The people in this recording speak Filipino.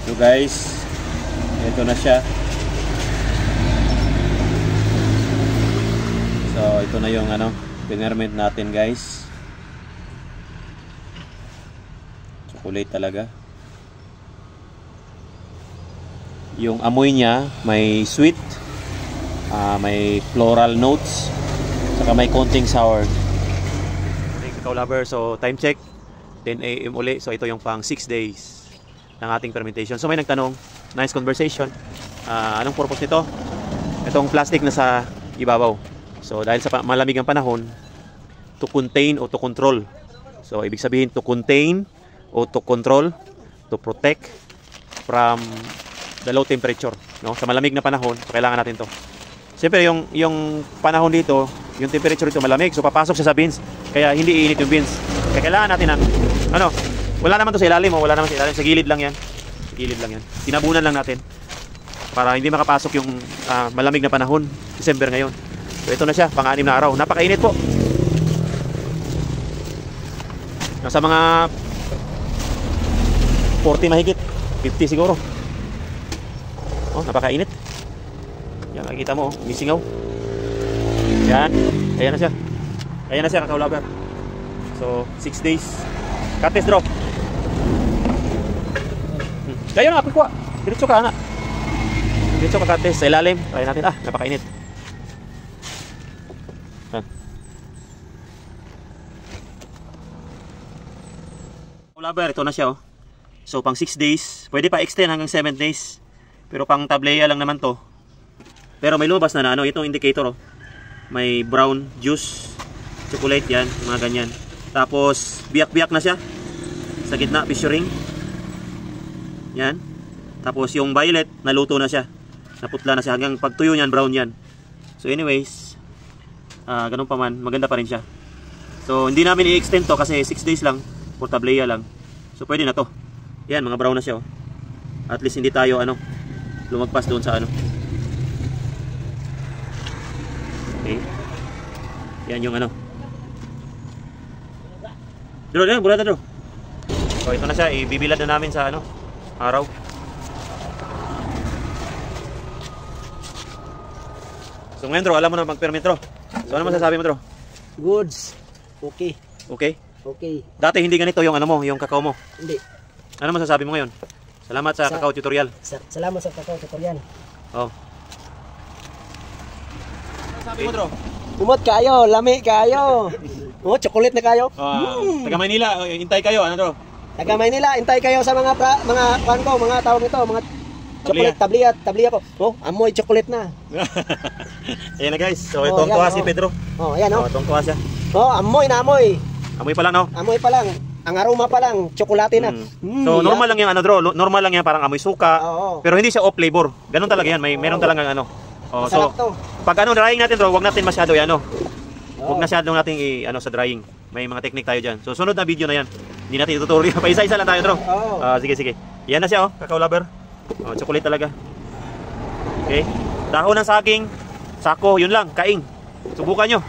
So guys, ito na siya. So ito na yung pinerment natin guys. Chocolate talaga. Yung amoy niya may sweet, may floral notes, saka may konting sour. Okay, Kakao Lover, so time check 10 AM uli. So ito yung pang 6 days ng ating fermentation. So may nagtanong, nice conversation, anong purpose nito? Itong plastic na sa ibabaw. So dahil sa malamig ang panahon, to contain o to control. So ibig sabihin to contain o to control, to protect from the low temperature, no? Sa malamig na panahon, so kailangan natin to. Siyempre yung panahon dito, yung temperature dito malamig, so papasok siya sa beans, kaya hindi iinit yung beans. Kaya kailangan natin ng wala naman to sa ilalim, wala naman sa ilalim, sa gilid lang yan. Sa gilid lang yan. Tinabunan lang natin para hindi makapasok yung malamig na panahon. December ngayon. So ito na siya, pang-6 na araw. Napakainit po. Nasa mga 40 mahigit, 50 siguro. Oh, napakainit. Yan, makikita mo, misingaw. Yan, ayan na siya. Ayan na siya, Kakao Lover. So, 6 days. Kates drop. Kayo na, kuha. Diretso ka, anak. Diretso ka, kates. Sa ilalim. Try natin. Napakainit. Lover, ito na siya, oh. So, pang 6 days. Pwede pa extend hanggang 7 days. Pero pang tableya lang naman to. Pero may lumabas na itong indicator, oh. May brown juice, chocolate yan, mga ganyan. Tapos, biyak-biyak na siya. Sa gitna, fissuring. Yan. Tapos yung violet, naluto na siya. Naputla na siya. Hanggang pagtuyo niyan, brown yan. So anyways, ganun pa man, maganda pa rin siya. So hindi namin i-extend to kasi 6 days lang. For tableya lang. So pwede na to. Yan, mga brown na siya, oh. At least hindi tayo lumagpas doon sa Okay. Yan yung Dro, bulata dro. So ito na siya, ibibilad na namin sa araw. So ngayon Dro, alam mo na mag-ferment Dro. So ano masasabi mo Dro? Goods. Okay. Okay? Okay. Dati hindi ganito yung yung kakao mo. Hindi. Ano masasabi mo ngayon? Salamat sa Kakao Tutorial. Salamat sa Kakao Tutorial. Oh. Ano sabi mo Dro? Umot kayo, lami kayo. Oh, chocolate na kayo. Taga Maynila, hintay kayo, Dro? Taga Maynila, hintay kayo sa mga mga tawag nito, mga chocolate, tabliya ko. Oh, amoy chocolate na. Ayan na guys. So itong tuwa si Pedro. Oh, ayan oh. Itong tuwa siya. Oh, amoy na amoy. Amoy pa lang, no? Amoy pa lang. Ang aroma pa lang, tsokolate na. So normal lang yan Dro, normal lang yan, parang amoy suka. Pero hindi siya off flavor. Ganun talaga yan, meron talagang Oh, so pag drying natin Dro, wag natin masyado Huwag masyadong nating sa drying. May mga technique tayo diyan. So sunod na video na yan. Hindi natin tutorial. Pa isa-isa lang tayo Dro. Sige. Yan na siya, Kakao Lover. Chocolate talaga. Okay. Dahon ng saging, sako, yun lang, kaing. Subukan nyo.